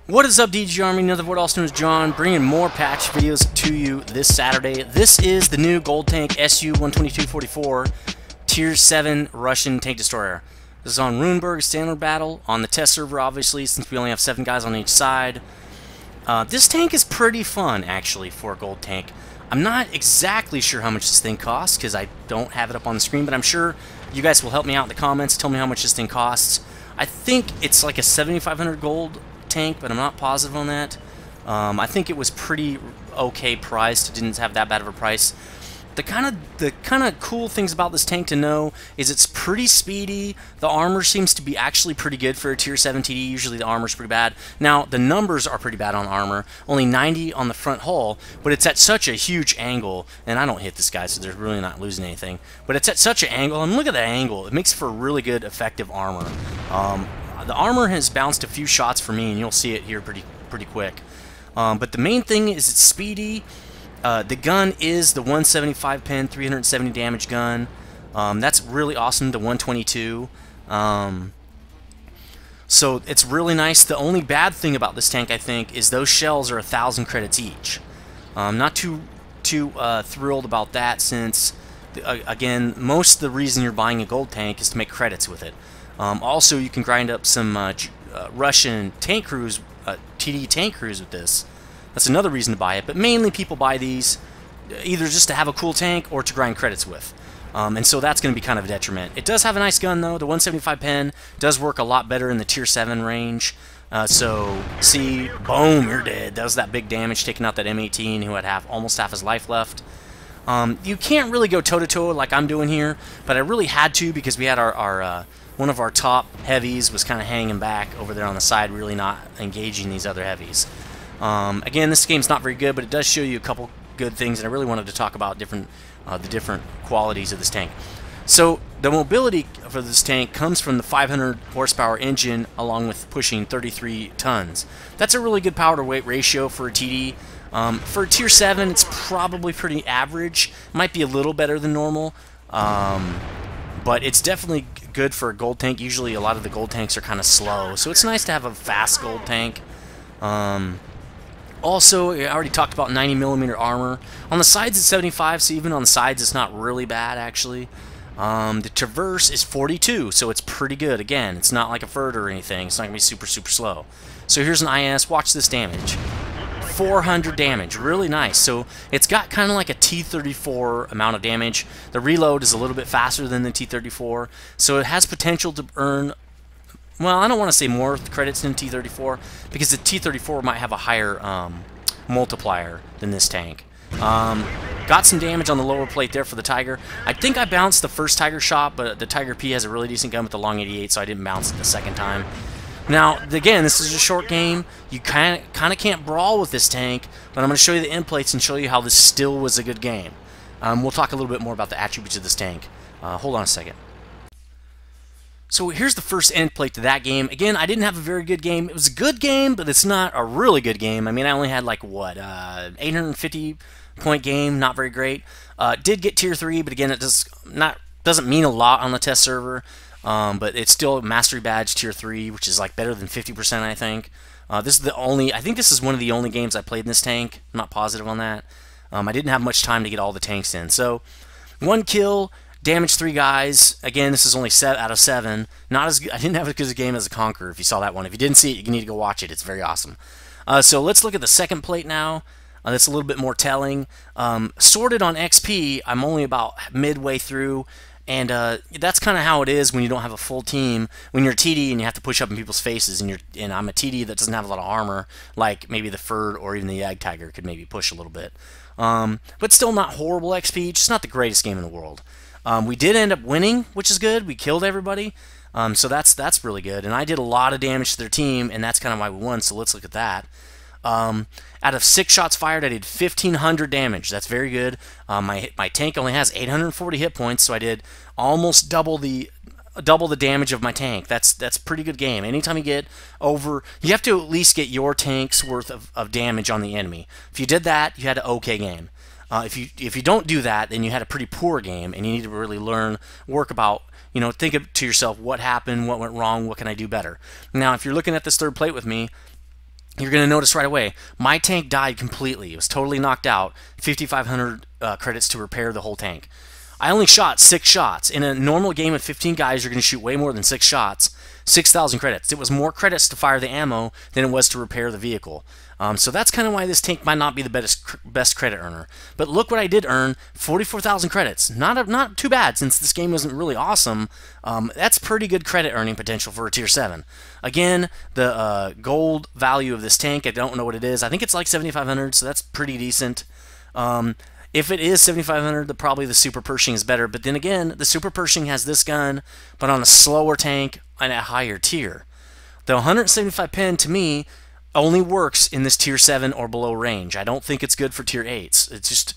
What is up, DG Army? Nethervoid, also known as John, bringing more patch videos to you this Saturday. This is the new gold tank SU-122-44 Tier 7 Russian tank destroyer. This is on Runeberg standard battle on the test server, obviously, since we only have 7 guys on each side. This tank is pretty fun, actually, for a gold tank. I'm not exactly sure how much this thing costs because I don't have it up on the screen, but I'm sure you guys will help me out in the comments. Tell me how much this thing costs. I think it's like a 7,500 gold tank, but I'm not positive on that. I think it was pretty okay priced. It didn't have that bad of a price. The kind of cool things about this tank to know is it's pretty speedy. The armor seems to be actually pretty good for a tier 7 TD. Usually the armor's pretty bad. Now the numbers are pretty bad on armor. Only 90 on the front hull, but it's at such a huge angle, and I don't hit this guy, so they're really not losing anything. But it's at such an angle, and look at that angle. It makes for really good, effective armor. The armor has bounced a few shots for me, and you'll see it here pretty quick. But the main thing is it's speedy. The gun is the 175 pin, 370 damage gun. That's really awesome, the 122. So it's really nice. The only bad thing about this tank, I think, is those shells are 1,000 credits each. Not too thrilled about that, since, again, most of the reason you're buying a gold tank is to make credits with it. Also, you can grind up some Russian tank crews, TD tank crews with this. That's another reason to buy it, but mainly people buy these either just to have a cool tank or to grind credits with. And so that's going to be kind of a detriment. It does have a nice gun, though. The 175 pen does work a lot better in the tier 7 range. So, see, boom, you're dead. That was that big damage taking out that M18 who had almost half his life left. You can't really go toe-to-toe like I'm doing here, but I really had to because we had our one of our top heavies was kind of hanging back over there on the side, really not engaging these other heavies. Again, this game's not very good, but it does show you a couple good things, and I really wanted to talk about the different qualities of this tank. So the mobility for this tank comes from the 500 horsepower engine, along with pushing 33 tons. That's a really good power to weight ratio for a TD. For a tier 7, it's probably pretty average. Might be a little better than normal, but it's definitely good for a gold tank. Usually a lot of the gold tanks are kind of slow, so it's nice to have a fast gold tank. Also, I already talked about 90mm armor. On the sides it's 75, so even on the sides it's not really bad, actually. The traverse is 42, so it's pretty good. Again, it's not like a FERD or anything. It's not going to be super slow. So here's an IS. Watch this damage. 400 damage. Really nice. So it's got kind of like a T-34 amount of damage. The reload is a little bit faster than the T-34, so it has potential to earn... Well, I don't want to say more credits than T-34, because the T-34 might have a higher multiplier than this tank. Got some damage on the lower plate there for the Tiger. I think I bounced the first Tiger shot, but the Tiger P has a really decent gun with the long 88, so I didn't bounce it the second time. Now, again, this is a short game. You kind of can't brawl with this tank, but I'm going to show you the end plates and show you how this still was a good game. We'll talk a little bit more about the attributes of this tank. Hold on a second. So here's the first end plate to that game. Again, I didn't have a very good game. It was a good game, but it's not a really good game. I mean, I only had like, what, 850 point game, not very great. Did get tier 3, but again, it doesn't mean a lot on the test server. But it's still mastery badge tier 3, which is like better than 50%, I think. This is I think this is one of the only games I played in this tank. I'm not positive on that. I didn't have much time to get all the tanks in. So, 1 kill. Damage 3 guys. Again, this is only 7 out of 7. Not as good. I didn't have as good a game as a Conqueror. If you saw that one, if you didn't see it, you need to go watch it. It's very awesome. So let's look at the second plate now. That's a little bit more telling. Sorted on XP, I'm only about midway through, and that's kind of how it is when you don't have a full team. When you're a TD and you have to push up in people's faces, and I'm a TD that doesn't have a lot of armor, like maybe the FERD or even the Yag Tiger could maybe push a little bit. But still not horrible XP. Just not the greatest game in the world. We did end up winning, which is good. We killed everybody, so that's really good. And I did a lot of damage to their team, and that's kind of why we won, so let's look at that. Out of 6 shots fired, I did 1,500 damage. That's very good. My tank only has 840 hit points, so I did almost double the damage of my tank. That's a pretty good game. Anytime you get over... You have to at least get your tank's worth of damage on the enemy. If you did that, you had an okay game. If you don't do that, then you had a pretty poor game, and you need to really work about, think to yourself, what happened, what went wrong, what can I do better. Now, if you're looking at this third plate with me, you're going to notice right away, my tank died completely. It was totally knocked out. 5,500 credits to repair the whole tank. I only shot 6 shots. In a normal game of 15 guys, you're going to shoot way more than 6 shots. 6,000 credits. It was more credits to fire the ammo than it was to repair the vehicle. So that's kind of why this tank might not be the best credit earner. But look what I did earn, 44,000 credits. Not too bad, since this game wasn't really awesome. That's pretty good credit earning potential for a tier 7. Again, the gold value of this tank, I don't know what it is. I think it's like 7,500, so that's pretty decent. If it is 7,500, probably the Super Pershing is better. But then again, the Super Pershing has this gun, but on a slower tank and a higher tier. The 175 pen, to me, only works in this tier 7 or below range. I don't think it's good for tier 8s.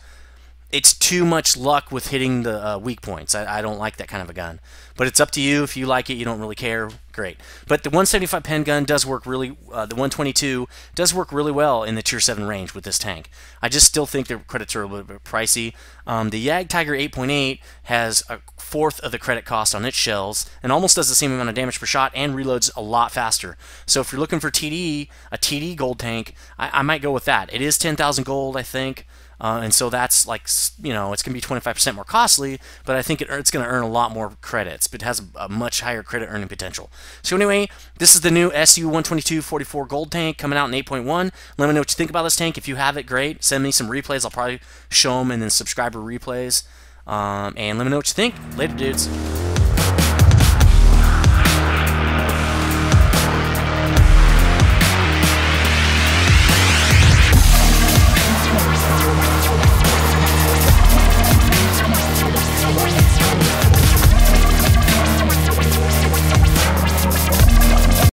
It's too much luck with hitting the weak points. I don't like that kind of a gun. But it's up to you. If you like it, you don't really care, great. But the 175 pen gun does work really, the 122 does work really well in the tier 7 range with this tank. I just still think the credits are a little bit pricey. The Yag Tiger 8.8 has a fourth of the credit cost on its shells and almost does the same amount of damage per shot and reloads a lot faster. So if you're looking for TD, a TD gold tank, I might go with that. It is 10,000 gold, I think. And so that's like, you know, it's going to be 25% more costly, but I think it's going to earn a lot more credits. But it has a much higher credit earning potential. So anyway, this is the new SU-122-44 gold tank coming out in 8.1. Let me know what you think about this tank. If you have it, great. Send me some replays. I'll probably show them and then subscriber replays. And let me know what you think. Later, dudes.